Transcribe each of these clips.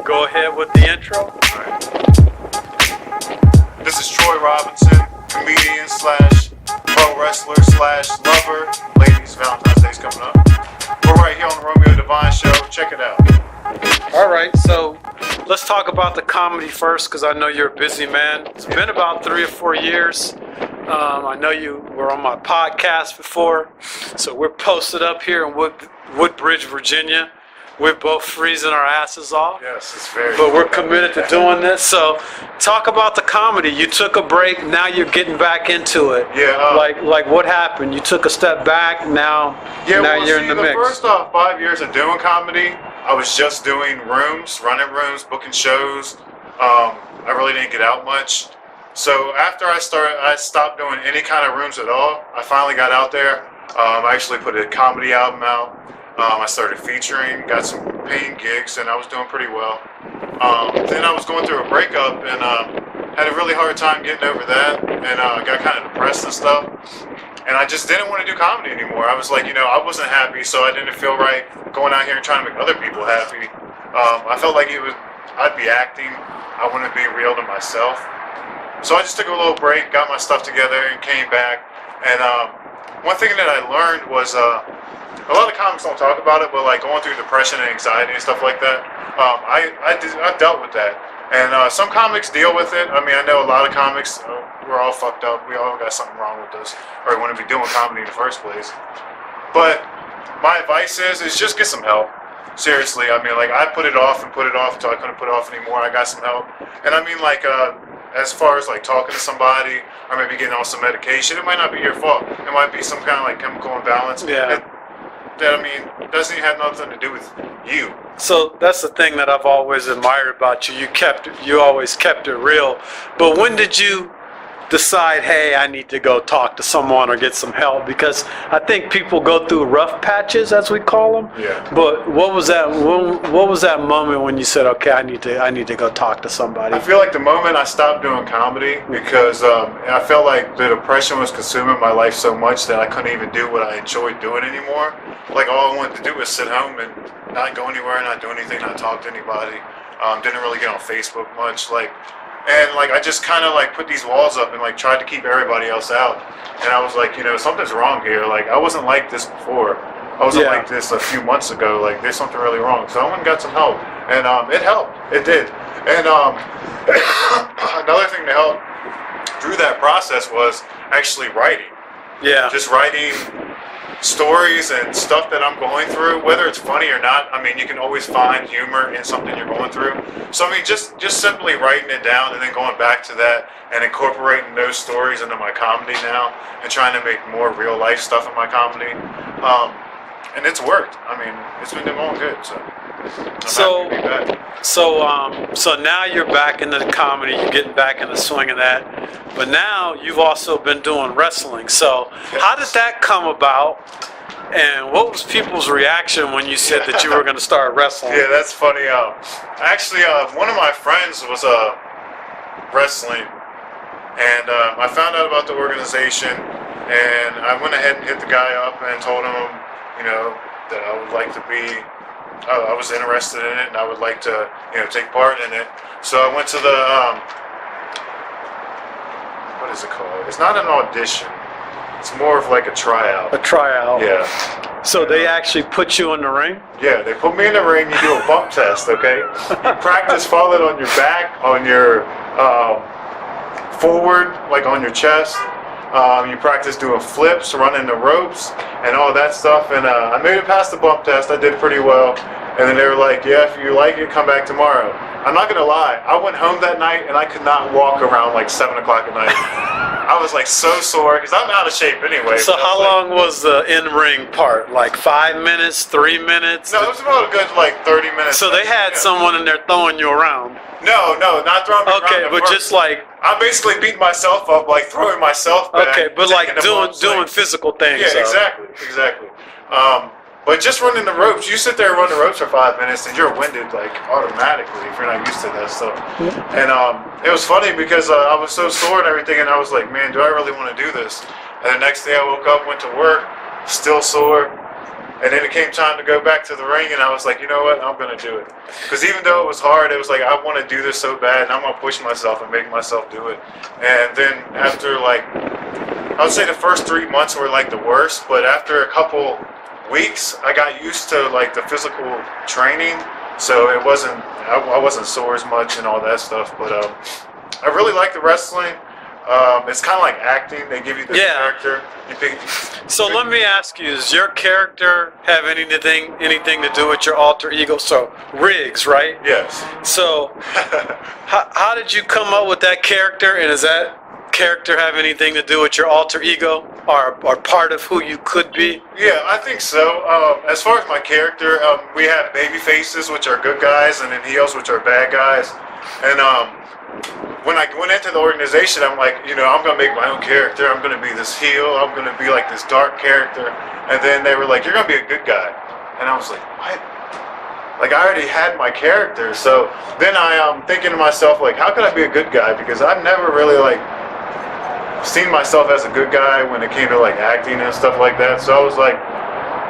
Go ahead with the intro. All right. This is Troy Robinson, comedian slash pro wrestler slash lover. Ladies, Valentine's Day's coming up. We're right here on the Romeo Devine show. Check it out. All right, so let's talk about the comedy first, because I know you're a busy man. It's been about 3 or 4 years. I know you were on my podcast before, so we're posted up here in Woodbridge, Virginia. We're both freezing our asses off. Yes, it's very. But we're committed to doing this. So, talk about the comedy. You took a break. Now you're getting back into it. Yeah. Like what happened? You took a step back. Now you're in the mix. First off, 5 years of doing comedy, I was just doing rooms, running rooms, booking shows. I really didn't get out much. So after I stopped doing any kind of rooms at all. I finally got out there. I actually put a comedy album out. I started featuring, got some paying gigs, and I was doing pretty well. Then I was going through a breakup and had a really hard time getting over that, and got kind of depressed and stuff. And I just didn't want to do comedy anymore. I was like, I wasn't happy, so I didn't feel right going out here and trying to make other people happy. I felt like I'd be acting. I wouldn't be real to myself. So I just took a little break, got my stuff together, and came back. And one thing that I learned was a lot of comics don't talk about it, but like going through depression and anxiety and stuff like that, I've dealt with that. And some comics deal with it. I mean, I know a lot of comics, we're all fucked up. We all got something wrong with us, or we wouldn't be doing comedy in the first place. But my advice is just get some help. Seriously, I mean, like I put it off until I couldn't put it off anymore. I got some help. And I mean, like, as far as like talking to somebody or maybe getting on some medication, it might not be your fault. It might be some kind of like chemical imbalance. Yeah. That, I mean, doesn't even have nothing to do with you. So that's the thing that I've always admired about you. You always kept it real. But when did you decide, hey, I need to go talk to someone or get some help? Because I think people go through rough patches, as we call them. Yeah. But what was that? What was that moment when you said, okay, I need to go talk to somebody? I feel like the moment I stopped doing comedy, because I felt like the depression was consuming my life so much that I couldn't even do what I enjoyed doing anymore. Like all I wanted to do was sit home and not go anywhere, not do anything, not talk to anybody. Didn't really get on Facebook much. And I just kind of put these walls up and tried to keep everybody else out. And I was like, something's wrong here. Like I wasn't like this before. I wasn't like this a few months ago. Like there's something really wrong. So I went and got some help, and it helped. It did. And another thing that helped through that process was actually writing. Yeah. Just writing stories and stuff that I'm going through, whether it's funny or not. I mean, you can always find humor in something you're going through. So I mean, just simply writing it down and then going back to that and incorporating those stories into my comedy now and trying to make more real life stuff in my comedy. And it's worked. I mean, it's been going good. So I'm happy to be back. So now you're back into the comedy. You're getting back in the swing of that. But now you've also been doing wrestling. So how did that come about? And what was people's reaction when you said that you were going to start wrestling? Yeah, that's funny. Actually, one of my friends was wrestling, and I found out about the organization, and I went ahead and hit the guy up and told him, that I would like to be. I was interested in it, and I would like to, take part in it. So I went to the what is it called? It's not an audition. It's more of like a tryout. A tryout. Yeah. So they actually put you in the ring? Yeah, they put me in the ring. You do a bump test, okay? You practice falling on your back, on your forward, like on your chest. You practice doing flips, running the ropes, and all that stuff. And I made it past the bump test. I did pretty well. And then they were like, yeah, if you like it, come back tomorrow. I'm not going to lie. I went home that night, and I could not walk around 7 o'clock at night. I was so sore, because I'm out of shape anyway. So how long was the in-ring part? 5 minutes, 3 minutes? No, it was about a good 30 minutes. So they had someone in there throwing you around? No, not throwing me around. Okay, but just I'm basically beating myself up, throwing myself back. Okay, but doing physical things. Yeah, exactly. But just running the ropes, you sit there and run the ropes for 5 minutes and you're winded automatically if you're not used to that stuff. And it was funny because I was so sore and everything, and I was like, man, do I really want to do this? And the next day I woke up, went to work, still sore, And then it came time to go back to the ring, and I was like, you know what, I'm going to do it. Because even though it was hard, it was like, I want to do this so bad, and I'm going to push myself and make myself do it. And then after, like, I would say the first 3 months were, like, the worst, but after a couple weeks, I got used to, like, the physical training, so it wasn't, I wasn't sore as much and all that stuff, but I really like the wrestling. It's kind of like acting. They give you the character. So let me ask you: does your character have anything to do with your alter ego? So Riggz, right? Yes. So how did you come up with that character? And does that character have anything to do with your alter ego, or part of who you could be? Yeah, I think so. As far as my character, we have baby faces, which are good guys, and then heels, which are bad guys. And when I went into the organization, I'm like, you know, I'm going to make my own character. I'm going to be this heel. I'm going to be like this dark character. And then they were like, you're going to be a good guy. And I was like, what? Like, I already had my character. So then I'm thinking to myself, like, how can I be a good guy? Because I've never really, like, seen myself as a good guy when it came to, like, acting and stuff like that. So I was like,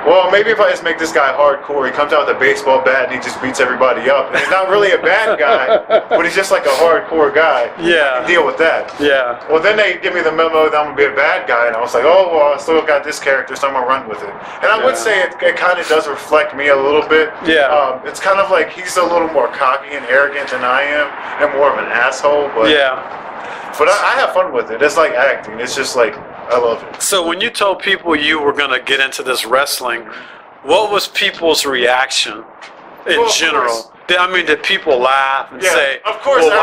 well, maybe if I just make this guy hardcore, he comes out with a baseball bat and he just beats everybody up. And he's not really a bad guy, but he's just like a hardcore guy. Yeah. I can deal with that. Yeah. Well, then they give me the memo that I'm going to be a bad guy. And I was like, oh, well, I still got this character, so I'm going to run with it. And I would say it kind of does reflect me a little bit. Yeah. It's kind of like he's a little more cocky and arrogant than I am and more of an asshole. But But I have fun with it. It's like acting. It's just like, I love it. So when you told people you were going to get into this wrestling, what was people's reaction in general? I mean, did people laugh and say, of course, well,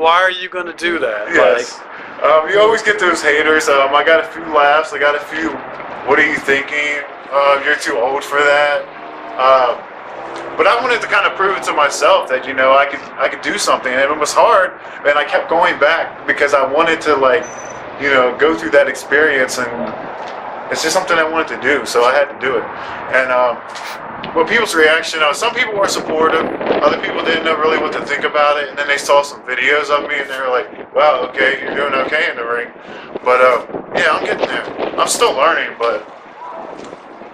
why are you going to do that? Yes. Like, you always get those haters. I got a few laughs. I got a few, what are you thinking? You're too old for that. But I wanted to kind of prove it to myself that, you know, I could do something. And it was hard, and I kept going back because I wanted to, like, you know, go through that experience, and it's just something I wanted to do, so I had to do it. And well, people's reaction, some people were supportive, other people didn't know really what to think about it, and then they saw some videos of me, and they were like, wow, okay, you're doing okay in the ring. But yeah, I'm getting there. I'm still learning, but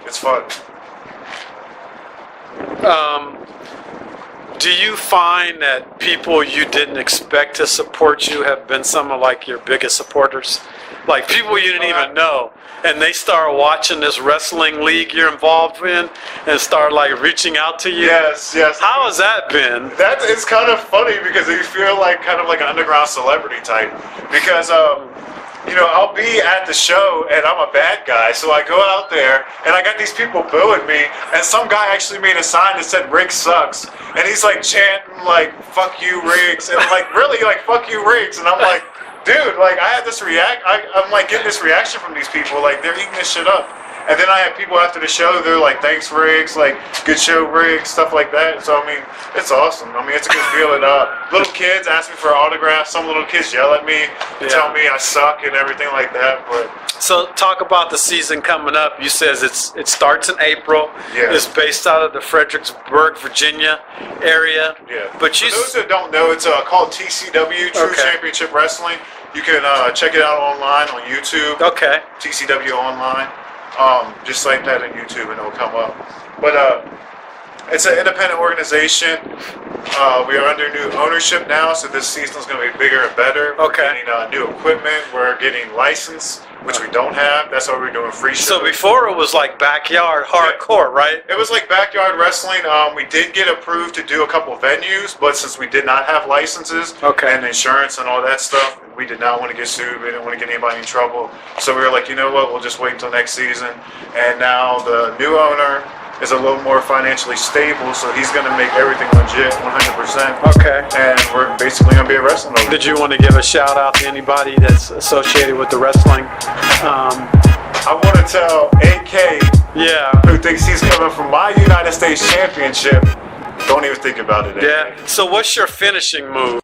it's fun. Do you find that people you didn't expect to support you have been some of, like, your biggest supporters? Like, people you didn't even know, and they start watching this wrestling league you're involved in and start, like, reaching out to you? Yes. How has that been? It's kind of funny because you feel like kind of like an underground celebrity type. Because, you know, I'll be at the show and I'm a bad guy, so I go out there and I got these people booing me, and some guy actually made a sign that said Riggz sucks, and he's like chanting like fuck you Riggz, and like really like fuck you Riggz, and I'm like, dude, like I had this I'm like getting this reaction from these people, like they're eating this shit up. And then I have people after the show, they're like, thanks, Riggz, like, good show, Riggz, stuff like that. So, I mean, it's awesome. I mean, it's a good feeling. Little kids ask me for autographs. Some little kids yell at me, tell me I suck and everything like that. But so, talk about the season coming up. You says it starts in April. Yeah. It's based out of the Fredericksburg, Virginia area. Yeah. But for those that don't know, it's called TCW, True Championship Wrestling. You can check it out online on YouTube. Okay. TCW Online. Just like that on YouTube and it'll come up. But it's an independent organization. We are under new ownership now, so this season is going to be bigger and better. Okay. We're getting new equipment. We're getting licensed, which we don't have. That's why we're doing free shows. So before it was like backyard hardcore, right? It was like backyard wrestling. We did get approved to do a couple venues, but since we did not have licenses and insurance and all that stuff, we did not want to get sued. We didn't want to get anybody in trouble. So we were like, you know what? We'll just wait until next season. And now the new owner is a little more financially stable, so he's going to make everything legit 100%. Okay. And we're basically going to be a wrestling over. Did you want to give a shout out to anybody that's associated with the wrestling? I want to tell AK, who thinks he's coming from my United States Championship, don't even think about it. Yeah. So what's your finishing move?